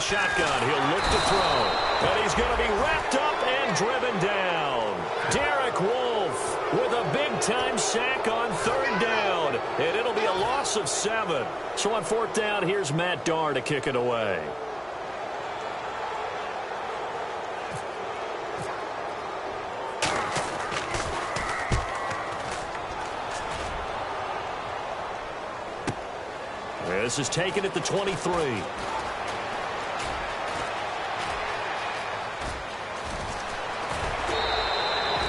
the shotgun. He'll look to throw. And he's going to be wrapped up and driven down. Derek Wolfe with a big-time sack on third down. And it'll be a loss of 7. So on fourth down, here's Matt Darr to kick it away. This is taken at the 23.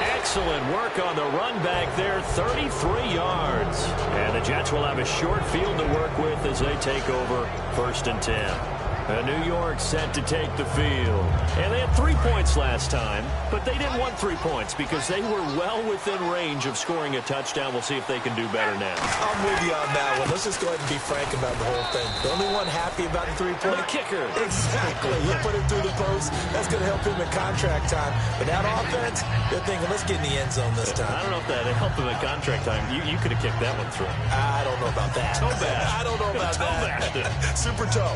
Excellent work on the run back there, 33 yards. And the Jets will have a short field to work with as they take over 1st and 10. New York set to take the field. And they had 3 points last time, but they didn't want 3 points because they were well within range of scoring a touchdown. We'll see if they can do better now. I'm with you on that one. Let's just go ahead and be frank about the whole thing. The only one happy about the 3-point. The kicker. Exactly. You put it through the post. That's going to help him in contract time. But that offense, they're thinking, let's get in the end zone this time. I don't know if that helped him in contract time. You could have kicked that one through. I don't know about that. Toe bash. I don't know about that. Super toe.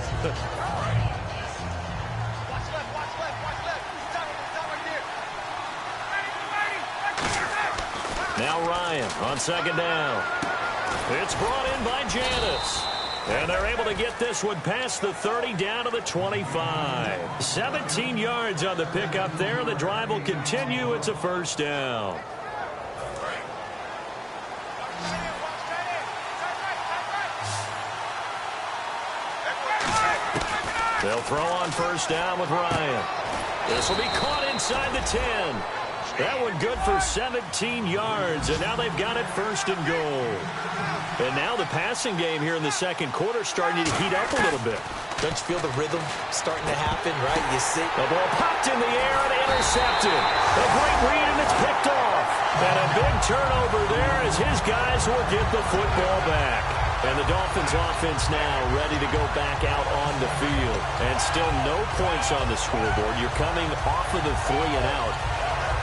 Now Ryan on second down. It's brought in by Janis. And they're able to get this one past the 30 down to the 25. 17 yards on the pickup there. The drive will continue. It's a first down. They'll throw on first down with Ryan. This will be caught inside the 10. That one good for 17 yards, and now they've got it 1st and goal. And now the passing game here in the second quarter starting to heat up a little bit. Don't you feel the rhythm starting to happen, right? You see. The ball popped in the air and intercepted. A great read, and it's picked off. And a big turnover there as his guys will get the football back. And the Dolphins offense now ready to go back out on the field. And still no points on the scoreboard. You're coming off of the 3 and out.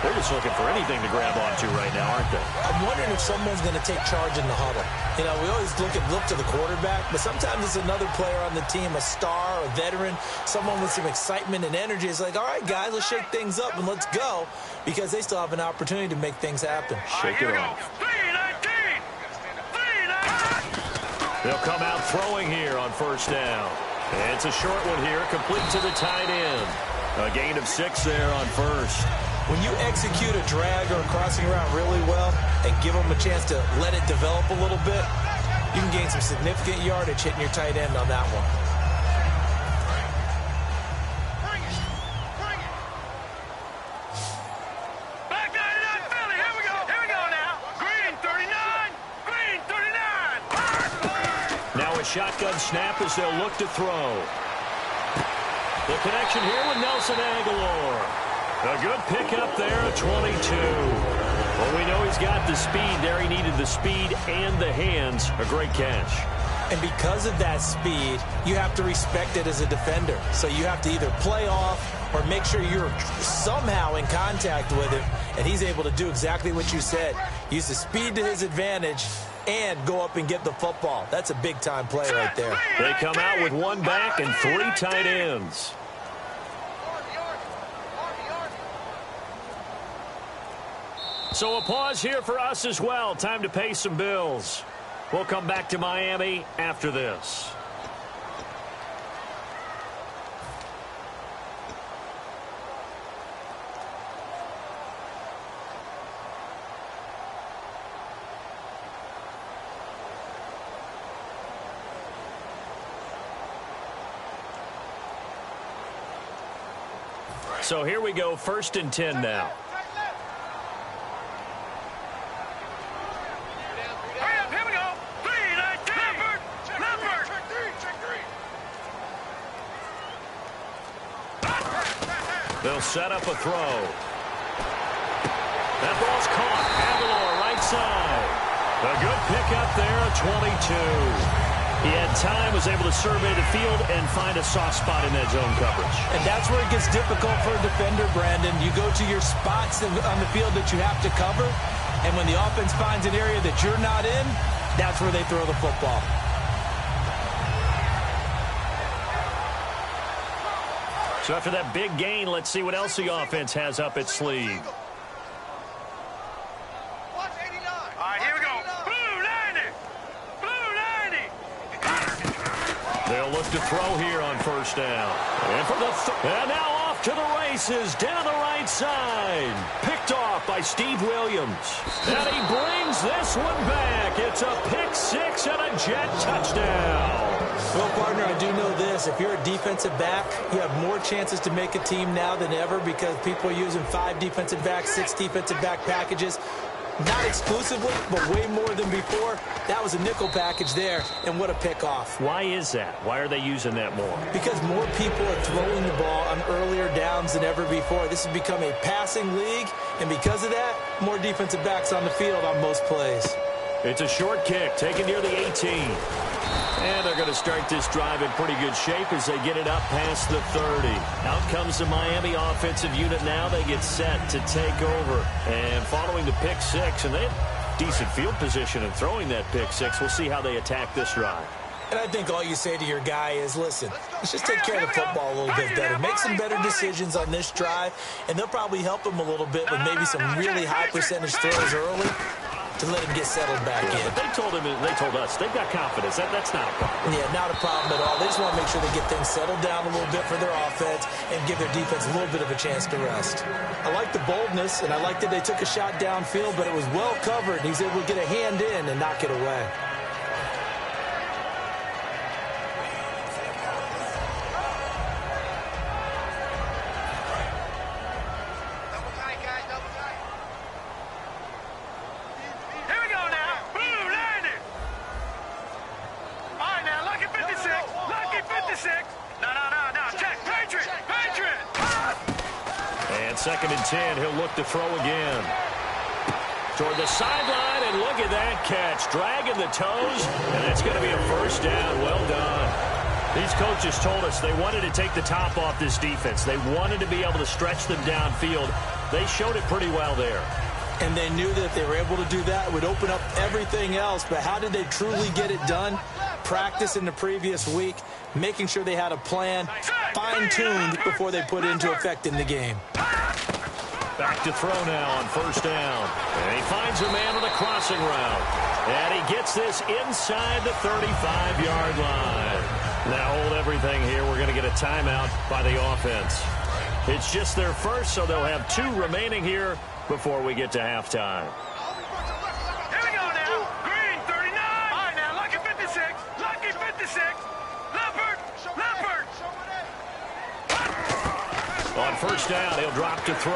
They're just looking for anything to grab onto right now, aren't they? I'm wondering if someone's going to take charge in the huddle. You know, we always look to the quarterback, but sometimes it's another player on the team, a star, a veteran, someone with some excitement and energy. It's like, all right, guys, let's shake things up and let's go, because they still have an opportunity to make things happen. Shake it off. They'll come out throwing here on first down. It's a short one here, complete to the tight end. A gain of 6 there on first. When you execute a drag or a crossing route really well and give them a chance to let it develop a little bit, you can gain some significant yardage hitting your tight end on that one. Back 99, Philly. Here we go. Here we go now. Green 39. Green 39. Now a shotgun snap as they'll look to throw. The connection here with Nelson Aguilar. A good pickup there at 22. Well, we know he's got the speed there. He needed the speed and the hands. A great catch. And because of that speed, you have to respect it as a defender. So you have to either play off or make sure you're somehow in contact with him. And he's able to do exactly what you said. Use the speed to his advantage and go up and get the football. That's a big-time play right there. They come out with 1 back and 3 tight ends. So a pause here for us as well. Time to pay some bills. We'll come back to Miami after this. So here we go, 1st and 10 now. They'll set up a throw. That ball's caught. Aguilar right side. A good pickup there at 22. He had time, was able to survey the field and find a soft spot in that zone coverage. And that's where it gets difficult for a defender, Brandon. You go to your spots on the field that you have to cover, and when the offense finds an area that you're not in, that's where they throw the football. So after that big gain, let's see what else the offense has up its sleeve. All right, here we go. Blue 90. Blue 90. They'll look to throw here on first down. And now off to the races down the right side. Picked off by Steve Williams. And he brings this one back. It's a pick six and a Jet touchdown. Well, partner, I do know this. If you're a defensive back, you have more chances to make a team now than ever because people are using 5 defensive backs, 6 defensive back packages. Not exclusively, but way more than before. That was a nickel package there, and what a pickoff. Why is that? Why are they using that more? Because more people are throwing the ball on earlier downs than ever before. This has become a passing league, and because of that, more defensive backs on the field on most plays. It's a short kick, taken near the 18. And they're going to start this drive in pretty good shape as they get it up past the 30. Out comes the Miami offensive unit now. They get set to take over. And following the pick six, and they have decent field position in throwing that pick six. We'll see how they attack this drive. And I think all you say to your guy is, listen, let's just take care of the football a little bit better. Make some better decisions on this drive, and they'll probably help him a little bit with maybe some really high percentage throws early to let him get settled back in. But they told us they've got confidence. That's not a problem. Yeah, not a problem at all. They just want to make sure they get things settled down a little bit for their offense and give their defense a little bit of a chance to rest. I like the boldness, and I like that they took a shot downfield, but it was well covered. He's able to get a hand in and knock it away. Second and 10, he'll look to throw again. Toward the sideline, and look at that catch. Dragging the toes, and it's going to be a first down. Well done. These coaches told us they wanted to take the top off this defense. They wanted to be able to stretch them downfield. They showed it pretty well there. And they knew that if they were able to do that, it would open up everything else. But how did they truly get it done? Practice in the previous week, making sure they had a plan, fine-tuned before they put it into effect in the game. Back to throw now on first down. And he finds a man on the crossing route. And he gets this inside the 35-yard line. Now hold everything here. We're going to get a timeout by the offense. It's just their first, so they'll have 2 remaining here before we get to halftime. Here we go now. Green 39. All right, now lucky 56. Lucky 56. Leopard. Leopard. On first down, he'll drop to throw.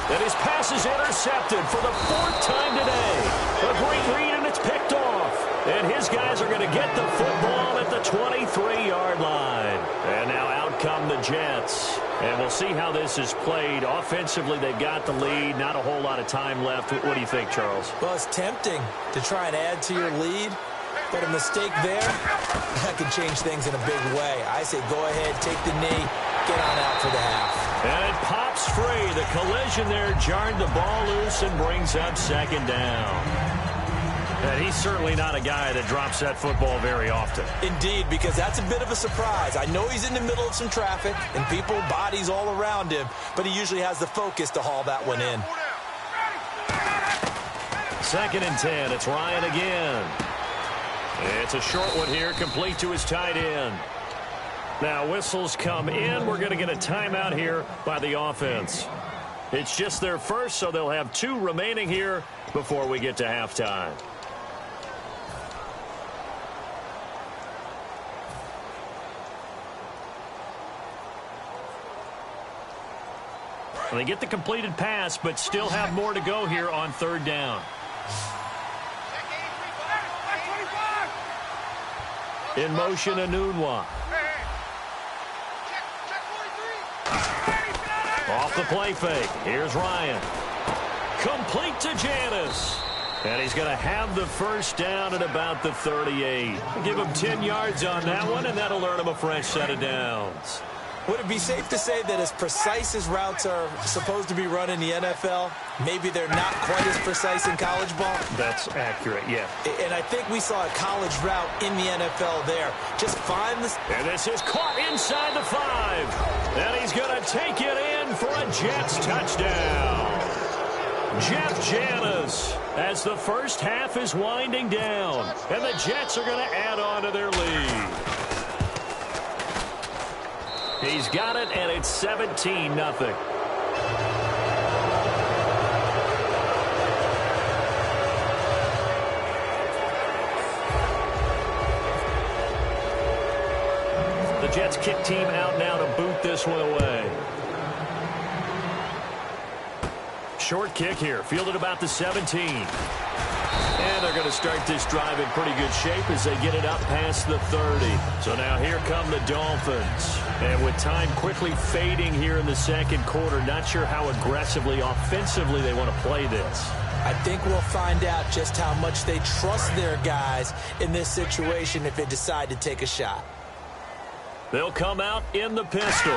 And his pass is intercepted for the 4th time today. A great read, and it's picked off. And his guys are going to get the football at the 23-yard line. And now out come the Jets. And we'll see how this is played. Offensively, they've got the lead. Not a whole lot of time left. What do you think, Charles? Well, it's tempting to try and add to your lead. But a mistake there, that could change things in a big way. I say go ahead, take the knee, get on out for the half. And it pops free. The collision there jarred the ball loose and brings up second down. And he's certainly not a guy that drops that football very often. Indeed, because that's a bit of a surprise. I know he's in the middle of some traffic and people, bodies all around him, but he usually has the focus to haul that one in. Second and 10. It's Ryan again. It's a short one here, complete to his tight end. Now whistles come in. We're going to get a timeout here by the offense. It's just their first, so they'll have 2 remaining here before we get to halftime. They get the completed pass, but still have more to go here on third down. In motion, Anunwa. Off the play fake. Here's Ryan. Complete to Janis. And he's going to have the first down at about the 38. Give him 10 yards on that one, and that'll earn him a fresh set of downs. Would it be safe to say that as precise as routes are supposed to be run in the NFL, maybe they're not quite as precise in college ball? That's accurate, yeah. And I think we saw a college route in the NFL there. Just find this. And this is caught inside the 5. take it in for a Jets touchdown. Jeff Janis, as the first half is winding down, and the Jets are going to add on to their lead. He's got it, and it's 17-0. The Jets kick team out now to boot this one away. Short kick here, fielded about the 17. And they're going to start this drive in pretty good shape as they get it up past the 30. So now here come the Dolphins. And with time quickly fading here in the second quarter, not sure how aggressively, offensively they want to play this. I think we'll find out just how much they trust their guys in this situation if they decide to take a shot. They'll come out in the pistol.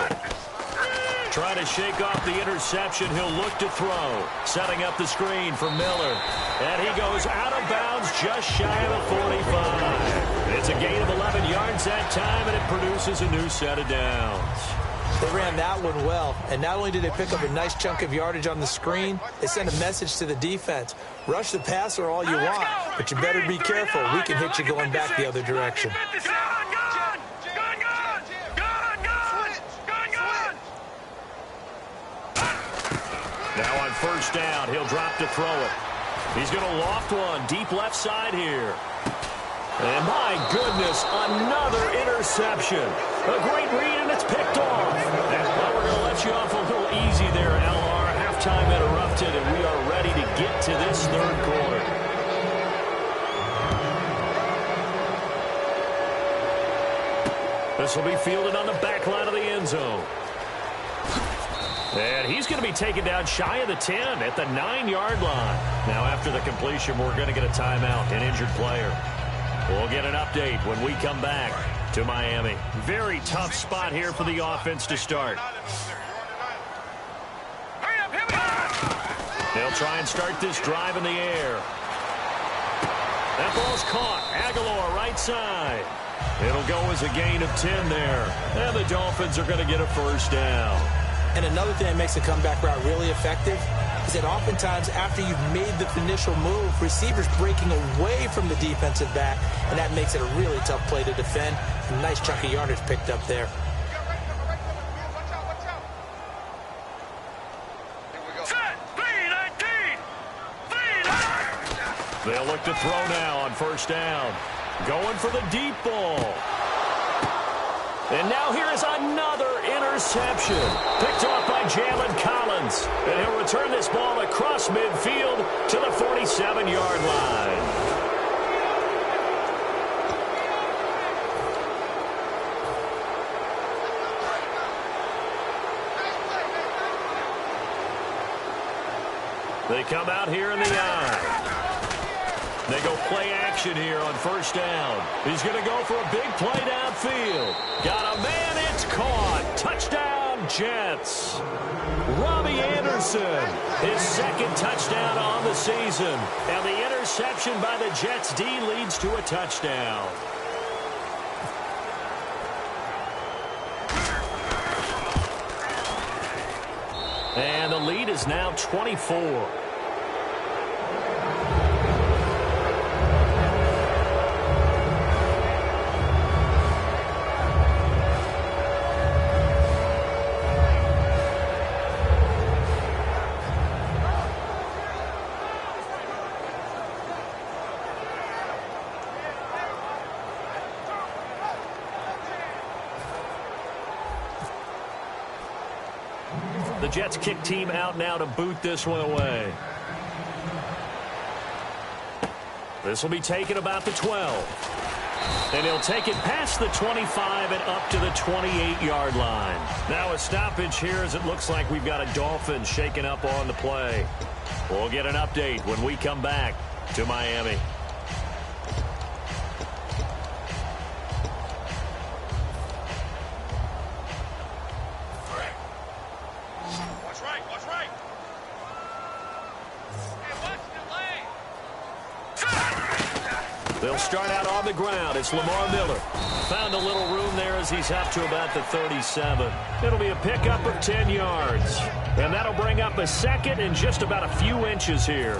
Trying to shake off the interception. He'll look to throw. Setting up the screen for Miller. And he goes out of bounds just shy of the 45. It's a gain of 11 yards that time, and it produces a new set of downs. They ran that one well, and not only did they pick up a nice chunk of yardage on the screen, they sent a message to the defense. Rush the passer all you want, but you better be careful. We can hit you going back the other direction. Now on first down, he'll drop to throw it. He's going to loft one deep left side here. And my goodness, another interception. A great read, and it's picked off. And well, we're going to let you off a little easy there, LR. Halftime interrupted, and we are ready to get to this third quarter. This will be fielded on the back line of the end zone. And he's going to be taken down shy of the 10 at the 9-yard line. Now, after the completion, we're going to get a timeout, an injured player. We'll get an update when we come back to Miami. Very tough spot here for the offense to start. They'll try and start this drive in the air. That ball's caught. Aguilar right side. It'll go as a gain of 10 there. And the Dolphins are going to get a first down. And another thing that makes a comeback route really effective is that oftentimes after you've made the initial move, receivers breaking away from the defensive back, and that makes it a really tough play to defend. A nice chunk of yardage picked up there. They'll look to throw now on first down. Going for the deep ball. And now here is another interception. Picked off by Jalen Collins. And he'll return this ball across midfield to the 47-yard line. They come out here in the eye. They go play action here on first down. He's going to go for a big play downfield. Got a man, it's caught. Touchdown, Jets. Robbie Anderson, his second touchdown on the season. And the interception by the Jets D leads to a touchdown. And the lead is now 24. The Jets kick team out now to boot this one away. This will be taken about the 12. And he'll take it past the 25 and up to the 28-yard line. Now a stoppage here as it looks like we've got a Dolphin shaking up on the play. We'll get an update when we come back to Miami. They'll start out on the ground. It's Lamar Miller. Found a little room there as he's up to about the 37. It'll be a pickup of 10 yards. And that'll bring up a second and just about a few inches here.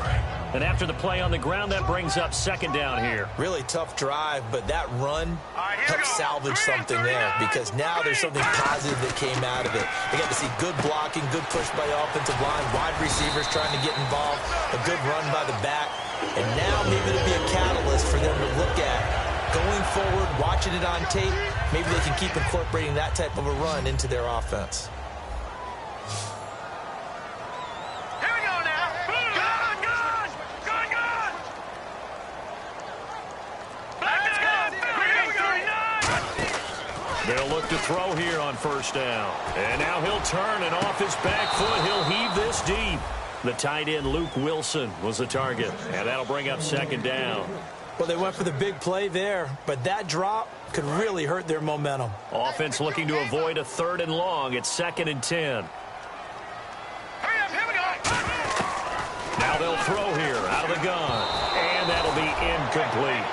And after the play on the ground, that brings up second down here. Really tough drive, but that run helped salvage something there because now there's something positive that came out of it. They got to see good blocking, good push by the offensive line, wide receivers trying to get involved, a good run by the back. And now maybe it'll be a catalyst for them to look at going forward, watching it on tape. Maybe they can keep incorporating that type of a run into their offense. Here we go now. Gun. Let's go. They'll look to throw here on first down. And now he'll turn, and off his back foot, he'll heave this deep. The tight end, Luke Wilson, was the target. And that'll bring up second down. Well, they went for the big play there, but that drop could really hurt their momentum. Offense looking to avoid a 3rd and long. It's 2nd and 10. Hurry up, here we go. Now they'll throw here out of the gun. And that'll be incomplete.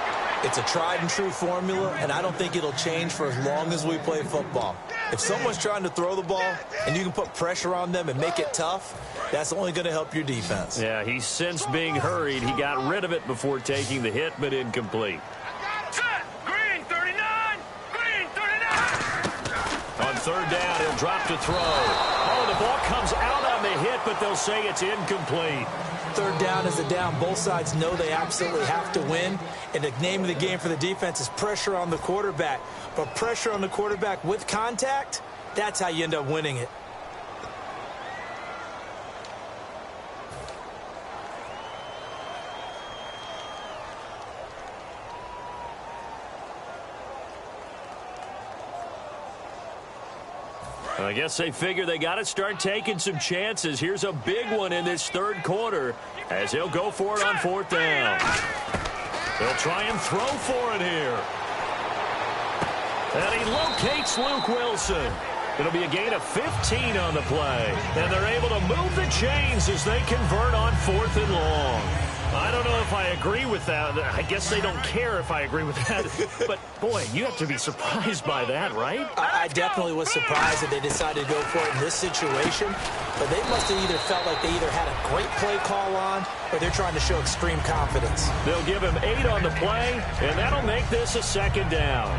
It's a tried and true formula, and I don't think it'll change for as long as we play football. If someone's trying to throw the ball and you can put pressure on them and make it tough, that's only going to help your defense. Yeah, he's since being hurried. He got rid of it before taking the hit, but incomplete. Set. Green 39. Green 39. On 3rd down, he'll drop to throw. Oh, the ball comes out on the hit, but they'll say it's incomplete. 3rd down is a down. Both sides know they absolutely have to win. And the name of the game for the defense is pressure on the quarterback. But pressure on the quarterback with contact, that's how you end up winning it. I guess they figure they got to start taking some chances. Here's a big one in this 3rd quarter as he'll go for it on 4th down. They'll try and throw for it here. And he locates Luke Wilson. It'll be a gain of 15 on the play. And they're able to move the chains as they convert on 4th and long. I don't know if I agree with that. I guess they don't care if I agree with that. But, boy, you have to be surprised by that, right? I definitely was surprised that they decided to go for it in this situation. But they must have either felt like they either had a great play call on or they're trying to show extreme confidence. They'll give him 8 on the play, and that'll make this a 2nd down.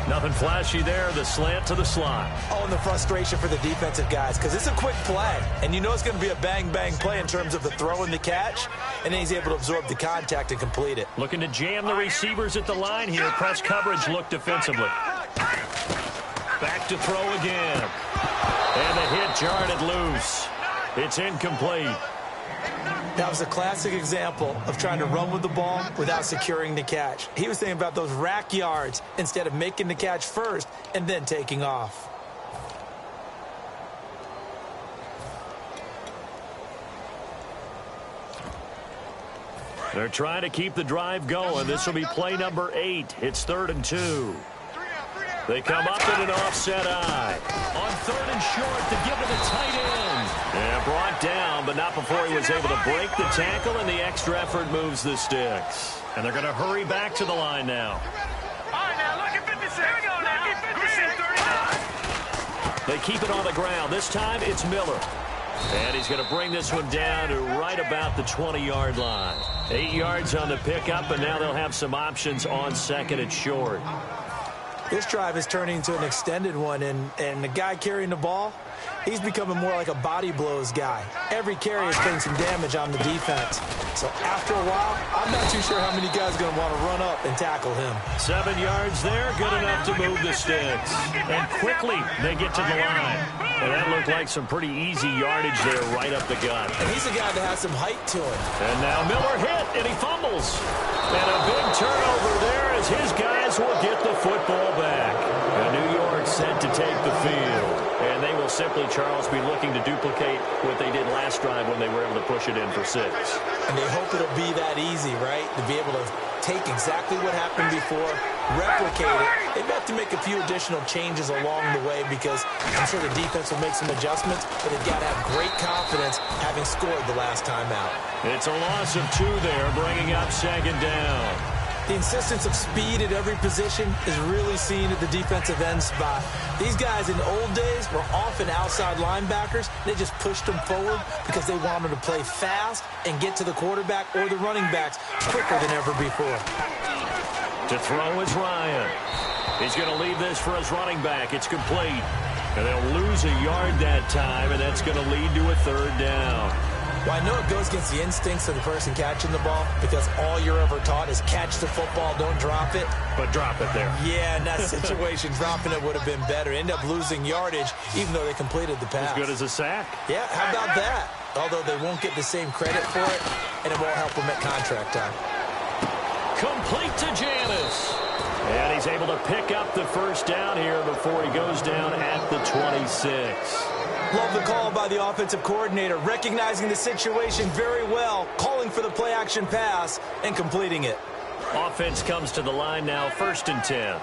Nothing flashy there, the slant to the slot. Oh, and the frustration for the defensive guys because it's a quick play. And you know it's going to be a bang-bang play in terms of the throw and the catch. And then he's able to absorb the contact and complete it. Looking to jam the receivers at the line here. Press coverage look defensively. Back to throw again. And the hit jarred it loose. It's incomplete. That was a classic example of trying to run with the ball without securing the catch. He was thinking about those rack yards instead of making the catch first and then taking off. They're trying to keep the drive going. This will be play number 8. It's 3rd and 2. They come up in an offset eye. On 3rd and short to give it a tight end. Yeah, brought down, but not before he was able to break the tackle, and the extra effort moves the sticks. And they're going to hurry back to the line now. All right, now, lucky 56. Here we go now. Lucky 56, 39. They keep it on the ground. This time it's Miller. And he's going to bring this one down to right about the 20-yard line. 8 yards on the pickup, and now they'll have some options on 2nd and short. This drive is turning into an extended one, and the guy carrying the ball, he's becoming more like a body blows guy. Every carry is putting some damage on the defense. So after a while, I'm not too sure how many guys are going to want to run up and tackle him. 7 yards there, good enough to move the sticks. And quickly they get to the line. And that looked like some pretty easy yardage there right up the gut. And he's a guy that has some height to him. And now Miller hit, and he fumbles. And a big turnover there as his guys will get the football back. And New York set to take the field. And they will simply, Charles, be looking to duplicate what they did last drive when they were able to push it in for 6. And they hope it'll be that easy, right? To be able to take exactly what happened before, replicate it. They've got to make a few additional changes along the way because I'm sure the defense will make some adjustments, but they've got to have great confidence having scored the last time out. It's a loss of 2 there, bringing up 2nd down. The insistence of speed at every position is really seen at the defensive end spot. These guys in the old days were often outside linebackers. They just pushed them forward because they wanted to play fast and get to the quarterback or the running backs quicker than ever before. To throw is Ryan. He's going to leave this for his running back. It's complete. And they'll lose a yard that time, and that's going to lead to a third down. Well, I know it goes against the instincts of the person catching the ball because all you're ever taught is catch the football, don't drop it. But drop it there. Yeah, in that situation, dropping it would have been better. End up losing yardage, even though they completed the pass. As good as a sack. Yeah, how about that? Although they won't get the same credit for it, and it won't help them at contract time. Complete to Janis. And he's able to pick up the first down here before he goes down at the 26. Love the call by the offensive coordinator, recognizing the situation very well, calling for the play-action pass, and completing it. Offense comes to the line now, 1st and 10.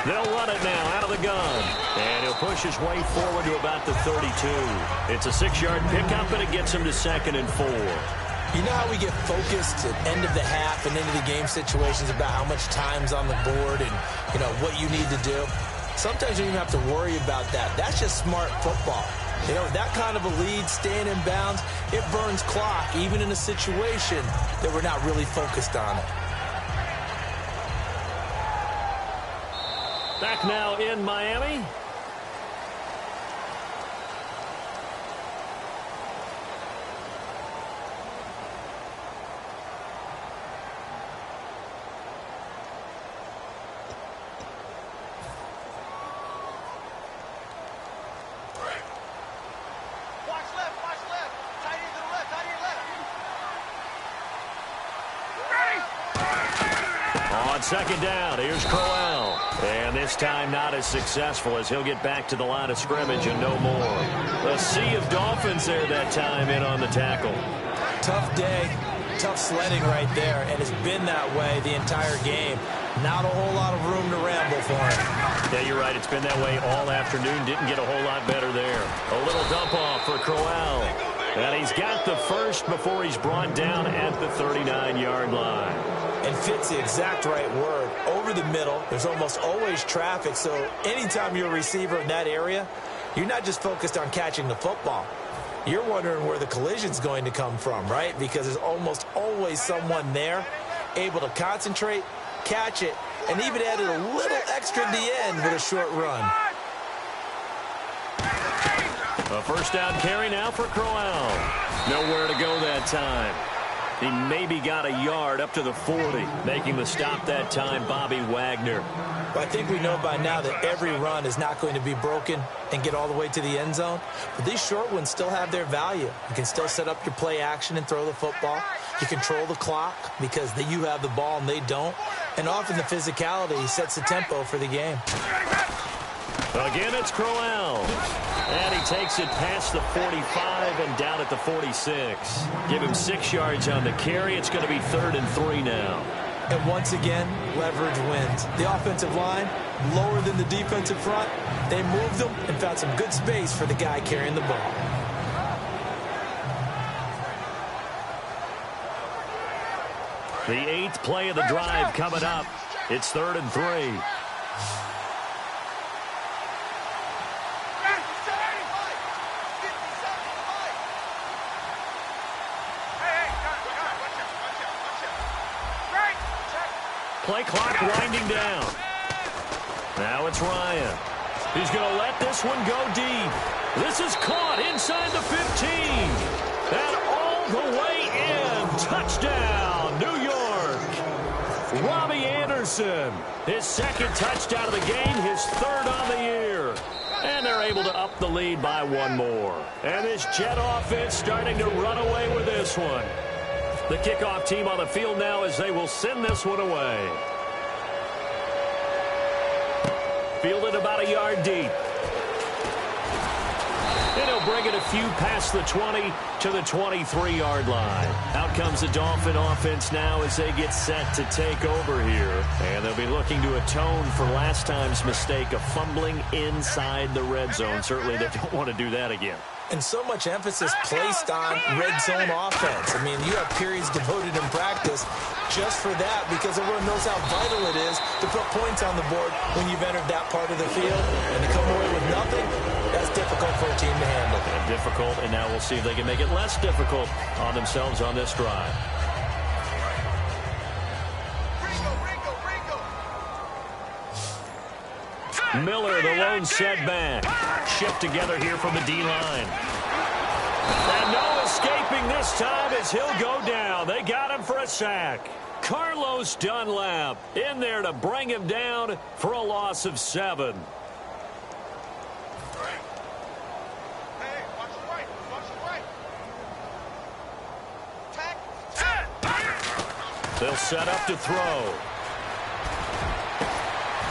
They'll run it now out of the gun. And he'll push his way forward to about the 32. It's a 6-yard pickup, and it gets him to 2nd and 4. You know how we get focused at end of the half and into the game situations about how much time's on the board and, you know, what you need to do? Sometimes you don't even have to worry about that. That's just smart football. You know, that kind of a lead, staying in bounds, it burns clock, even in a situation that we're not really focused on it. Back now in Miami. On 2nd down, here's Crowell. And this time not as successful as he'll get back to the line of scrimmage and no more. A sea of Dolphins there that time in on the tackle. Tough day, tough sledding right there, and it's been that way the entire game. Not a whole lot of room to ramble for him. Yeah, you're right. It's been that way all afternoon. Didn't get a whole lot better there. A little dump off for Crowell. And he's got the first before he's brought down at the 39-yard line. And fits the exact right word. Over the middle, there's almost always traffic, so anytime you're a receiver in that area, you're not just focused on catching the football. You're wondering where the collision's going to come from, right? Because there's almost always someone there able to concentrate, catch it, and even added a little extra at the end with a short run. A 1st down carry now for Crowell. Nowhere to go that time. He maybe got a yard up to the 40, making the stop that time, Bobby Wagner. Well, I think we know by now that every run is not going to be broken and get all the way to the end zone. But these short ones still have their value. You can still set up your play action and throw the football. You control the clock because you have the ball and they don't. And often the physicality sets the tempo for the game. Again, it's Crowell. And he takes it past the 45 and down at the 46. Give him 6 yards on the carry. It's going to be 3rd and 3 now. And once again, leverage wins. The offensive line, lower than the defensive front. They moved them and found some good space for the guy carrying the ball. The 8th play of the drive coming up. It's 3rd and 3. Play clock winding down. Now it's Ryan. He's going to let this one go deep. This is caught inside the 15. And all the way in. Touchdown, New York. Robbie Anderson. His 2nd touchdown of the game, his 3rd on the year. And they're able to up the lead by 1 more. And this Jet offense starting to run away with this one. The kickoff team on the field now as they will send this one away. Fielded about a yard deep. And he'll bring it a few past the 20 to the 23-yard line. Out comes the Dolphin offense now as they get set to take over here. And they'll be looking to atone for last time's mistake of fumbling inside the red zone. Certainly they don't want to do that again. And so much emphasis placed on red zone offense. I mean, you have periods devoted in practice just for that because everyone knows how vital it is to put points on the board when you've entered that part of the field. And to come away with nothing, that's difficult for a team to handle. And difficult, and now we'll see if they can make it less difficult on themselves on this drive. Miller, the lone setback. Shift together here from the D-line. And no escaping this time as he'll go down. They got him for a sack. Carlos Dunlap in there to bring him down for a loss of 7. They'll set up to throw.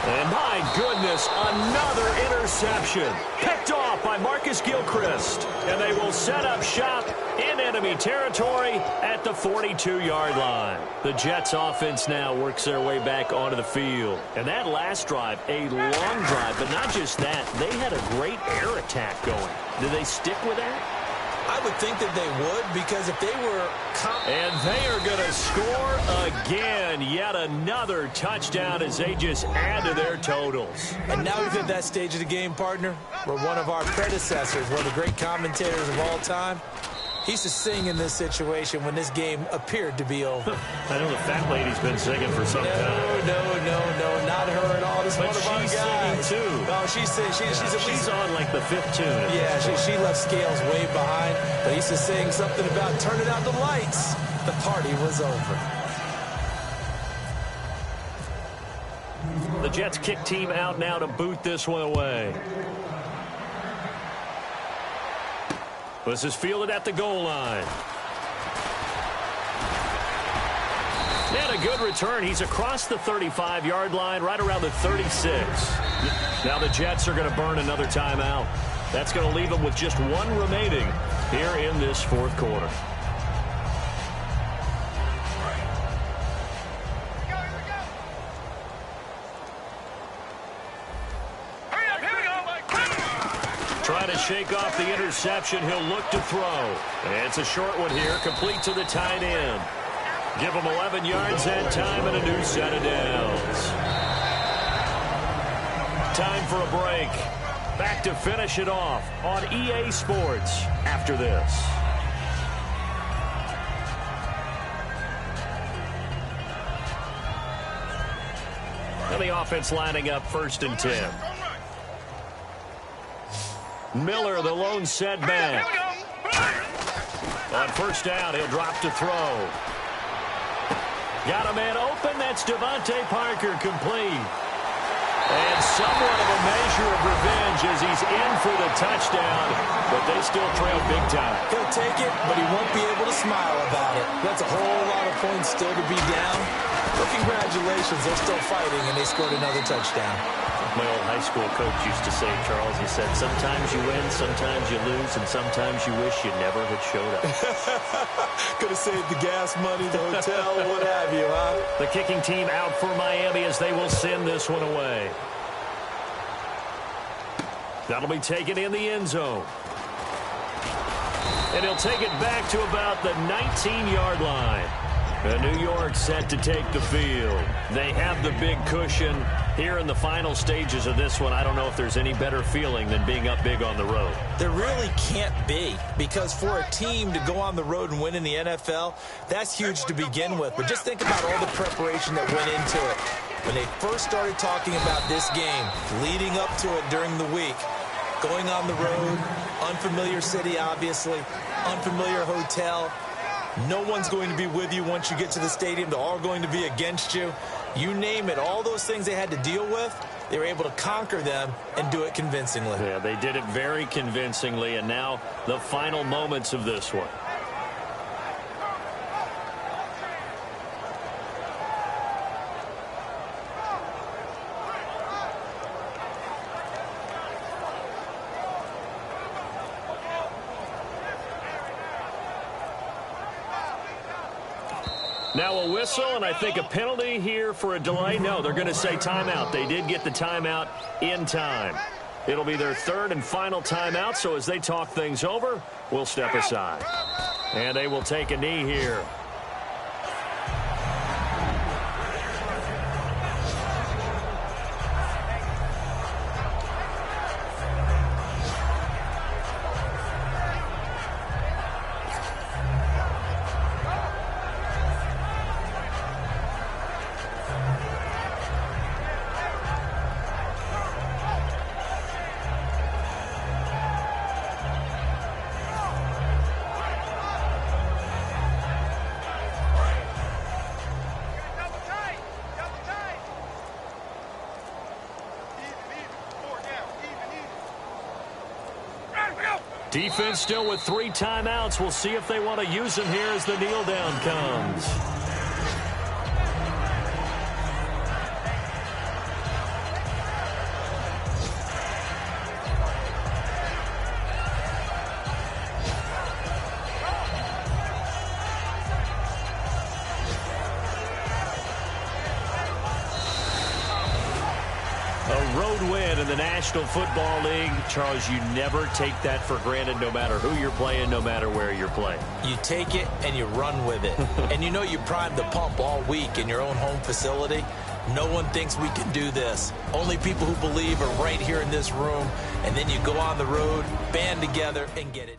And my goodness, another interception. Picked off by Marcus Gilchrist. And they will set up shop in enemy territory at the 42-yard line. The Jets offense now works their way back onto the field. And that last drive, a long drive, but not just that. They had a great air attack going. Did they stick with that? I would think that they would, because if they were... And they are going to score again. Yet another touchdown as they just add to their totals. And now we've hit that stage of the game, partner, where one of our predecessors, one of the great commentators of all time, he used to sing in this situation when this game appeared to be over. I know the fat lady's been singing for some time. No, not her at all. This but one of our she's guys. singing too. No, she's on like the 5th tune. Yeah, she left Scales way behind. But he used to sing something about turning out the lights. The party was over. The Jets kick team out now to boot this one away. This is fielded at the goal line. And a good return. He's across the 35-yard line, right around the 36. Now the Jets are going to burn another timeout. That's going to leave them with just one remaining here in this fourth quarter. Trying to shake off the interception. He'll look to throw. And it's a short one here, complete to the tight end. Give him 11 yards that time and a new set of downs. Time for a break. Back to finish it off on EA Sports after this. And the offense lining up 1st and 10. Miller, the lone setback. On 1st down, he'll drop to throw. Got a man open. That's Devontae Parker, complete. And somewhat of a measure of revenge as he's in for the touchdown, but they still trail big time. He'll take it, but he won't be able to smile about it. That's a whole lot of points still to be down. But congratulations, they're still fighting, and they scored another touchdown. My old high school coach used to say, Charles, he said, sometimes you win, sometimes you lose, and sometimes you wish you never had showed up. Could have saved the gas money, the hotel, what have you, huh? The kicking team out for Miami as they will send this one away. That'll be taken in the end zone. And he'll take it back to about the 19-yard line. New York set to take the field. They have the big cushion here in the final stages of this one. I don't know if there's any better feeling than being up big on the road. There really can't be, because for a team to go on the road and win in the NFL, that's huge to begin with. But just think about all the preparation that went into it. When they first started talking about this game, leading up to it during the week, going on the road, unfamiliar city, obviously, unfamiliar hotel. No one's going to be with you once you get to the stadium. They're all going to be against you. You name it, all those things they had to deal with, they were able to conquer them and do it convincingly. Yeah, they did it very convincingly, and now the final moments of this one. Now a whistle, and I think a penalty here for a delay. No, they're going to say timeout. They did get the timeout in time. It'll be their third and final timeout, so as they talk things over, we'll step aside. And they will take a knee here. Defense still with 3 timeouts. We'll see if they want to use them here as the kneel down comes. A road win in the National Football League. Charles, you never take that for granted no matter who you're playing, no matter where you're playing. You take it and you run with it. And you know you primed the pump all week in your own home facility. No one thinks we can do this. Only people who believe are right here in this room. And then you go on the road, band together, and get it.